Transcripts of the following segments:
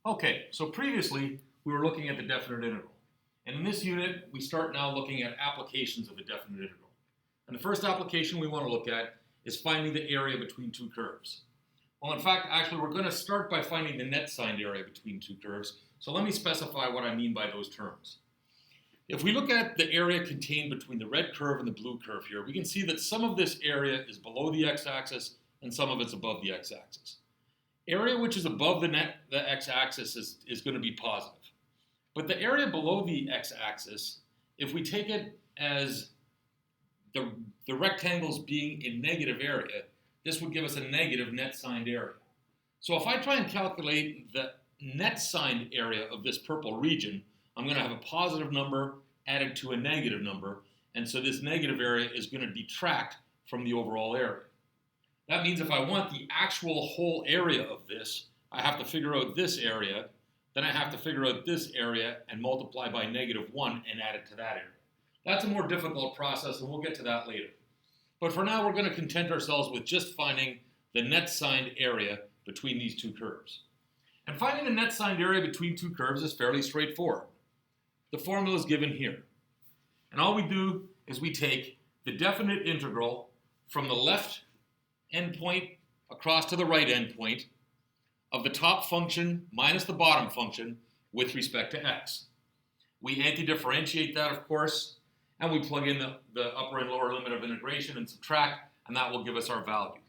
Okay, so previously we were looking at the definite integral. And in this unit, we start now looking at applications of the definite integral. And the first application we want to look at is finding the area between two curves. Well, in fact, actually, we're going to start by finding the net signed area between two curves. So let me specify what I mean by those terms. If we look at the area contained between the red curve and the blue curve here, we can see that some of this area is below the x-axis and some of it's above the x-axis. Area which is above the x-axis is going to be positive. But the area below the x-axis, if we take it as the rectangles being in negative area, this would give us a negative net signed area. So if I try and calculate the net signed area of this purple region, I'm going to have a positive number added to a negative number, and so this negative area is going to detract from the overall area. That means if I want the actual whole area of this, I have to figure out this area, then I have to figure out this area and multiply by -1 and add it to that area. That's a more difficult process, and we'll get to that later. But for now, we're going to content ourselves with just finding the net signed area between these two curves. And finding the net signed area between two curves is fairly straightforward. The formula is given here. And all we do is we take the definite integral from the left endpoint across to the right endpoint of the top function minus the bottom function with respect to x. We anti-differentiate that, of course, and we plug in the upper and lower limit of integration and subtract, and that will give us our value.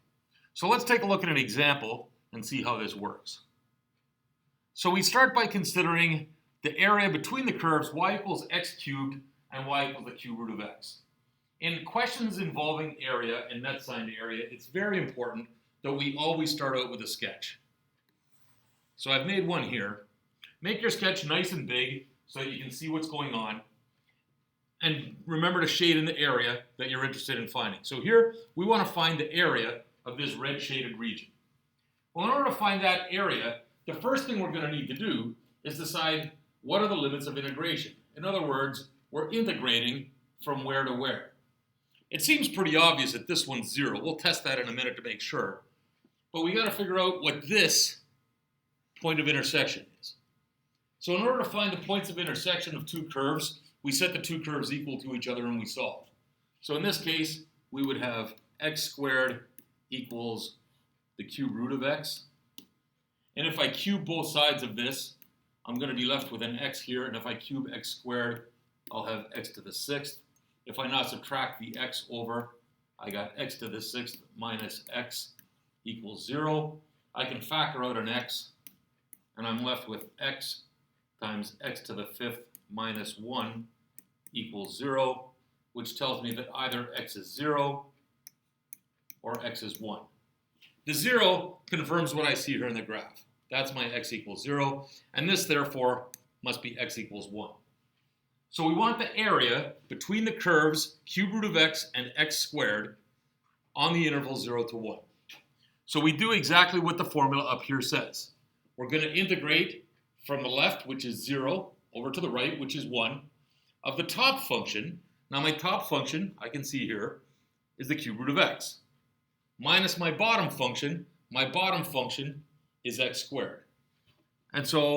So let's take a look at an example and see how this works. So we start by considering the area between the curves y equals x cubed and y equals the cube root of x. In questions involving area and net signed area, it's very important that we always start out with a sketch. So I've made one here. Make your sketch nice and big so that you can see what's going on. And remember to shade in the area that you're interested in finding. So here, we want to find the area of this red shaded region. Well, in order to find that area, the first thing we're going to need to do is decide what are the limits of integration. In other words, we're integrating from where to where. It seems pretty obvious that this one's 0. We'll test that in a minute to make sure. But we got to figure out what this point of intersection is. So in order to find the points of intersection of two curves, we set the two curves equal to each other and we solve. So in this case, we would have x squared equals the cube root of x. And if I cube both sides of this, I'm going to be left with an x here. And if I cube x squared, I'll have x to the 6th. If I now subtract the x over, I got x to the 6th minus x equals 0. I can factor out an x, and I'm left with x times x to the 5th minus 1 equals 0, which tells me that either x is 0 or x is 1. The 0 confirms what I see here in the graph. That's my x equals 0, and this, therefore, must be x equals 1. So we want the area between the curves cube root of x and x squared on the interval 0 to 1. So we do exactly what the formula up here says. We're going to integrate from the left, which is 0, over to the right, which is 1, of the top function. Now my top function, I can see here, is the cube root of x. Minus my bottom function is x squared. And so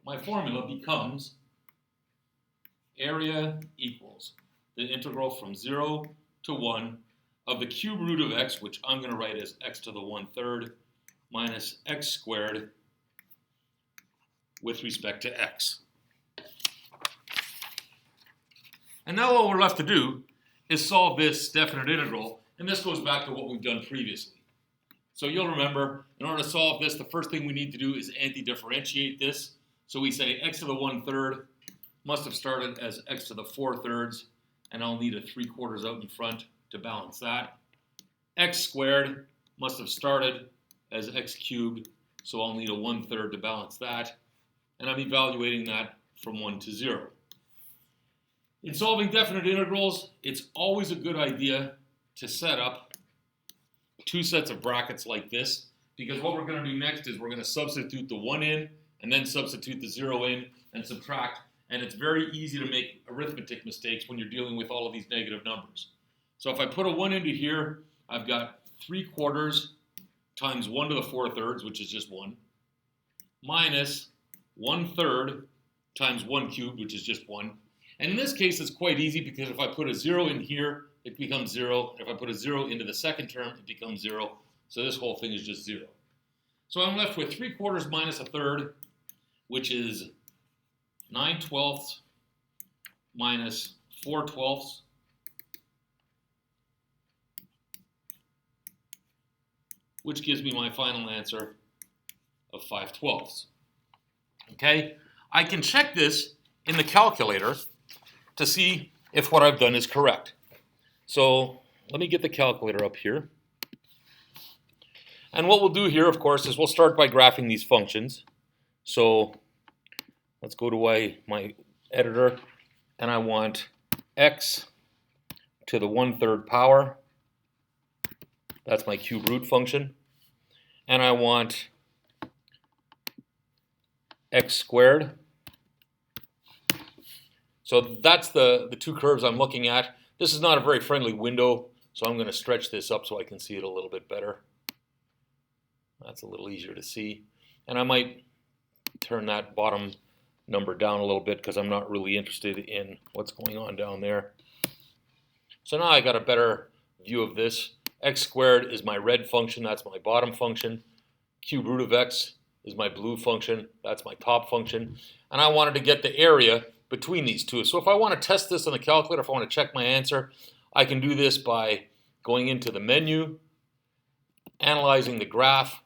my formula becomes area equals the integral from 0 to 1 of the cube root of x, which I'm going to write as x to the 1/3, minus x squared with respect to x. And now all we're left to do is solve this definite integral, and this goes back to what we've done previously. So you'll remember, in order to solve this, the first thing we need to do is anti-differentiate this. So we say x to the 1/3 must have started as x to the 4/3, and I'll need a 3/4 out in front to balance that. X squared must have started as x cubed, so I'll need a 1/3 to balance that. And I'm evaluating that from 1 to 0. In solving definite integrals, it's always a good idea to set up two sets of brackets like this, because what we're going to do next is we're going to substitute the 1 in, and then substitute the 0 in, and subtract. And it's very easy to make arithmetic mistakes when you're dealing with all of these negative numbers. So if I put a 1 into here, I've got 3/4 times 1 to the 4/3, which is just 1, minus 1/3 times 1 cubed, which is just 1. And in this case, it's quite easy because if I put a 0 in here, it becomes 0. If I put a 0 into the second term, it becomes 0. So this whole thing is just 0. So I'm left with 3/4 minus 1/3, which is 9/12 minus 4/12, which gives me my final answer of 5/12. Okay, I can check this in the calculator to see if what I've done is correct. So let me get the calculator up here. And what we'll do here, of course, is we'll start by graphing these functions. So let's go to my editor, and I want x to the 1/3 power. That's my cube root function. And I want x squared. So that's the two curves I'm looking at. This is not a very friendly window, so I'm going to stretch this up so I can see it a little bit better. That's a little easier to see. And I might turn that bottom number down a little bit because I'm not really interested in what's going on down there. So now I got a better view of this. X squared is my red function, that's my bottom function. Cube root of x is my blue function, that's my top function. And I wanted to get the area between these two. So if I want to test this on the calculator, if I want to check my answer, I can do this by going into the menu, analyzing the graph,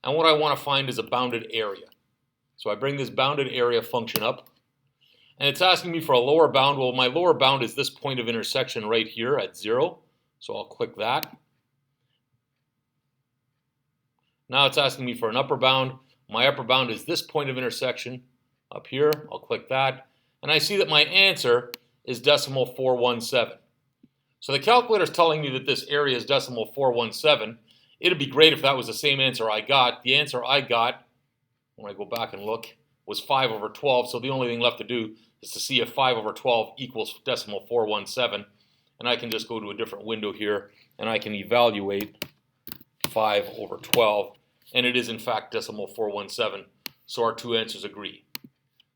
and what I want to find is a bounded area. So I bring this bounded area function up, and it's asking me for a lower bound. Well, my lower bound is this point of intersection right here at 0. So I'll click that. Now it's asking me for an upper bound. My upper bound is this point of intersection up here. I'll click that. And I see that my answer is decimal 417. So the calculator is telling me that this area is decimal 417. It'd be great if that was the same answer I got. The answer I got, when I go back and look, was 5/12. So the only thing left to do is to see if 5/12 equals decimal 417. And I can just go to a different window here, and I can evaluate 5/12. And it is, in fact, decimal 417. So our two answers agree.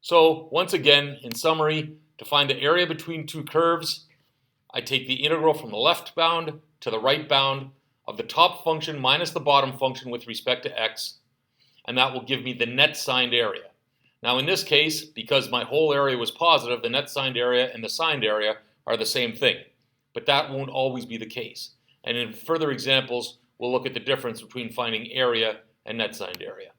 So once again, in summary, to find the area between two curves, I take the integral from the left bound to the right bound of the top function minus the bottom function with respect to x, and that will give me the net signed area. Now in this case, because my whole area was positive, the net signed area and the signed area are the same thing. But that won't always be the case. And in further examples, we'll look at the difference between finding area and net signed area.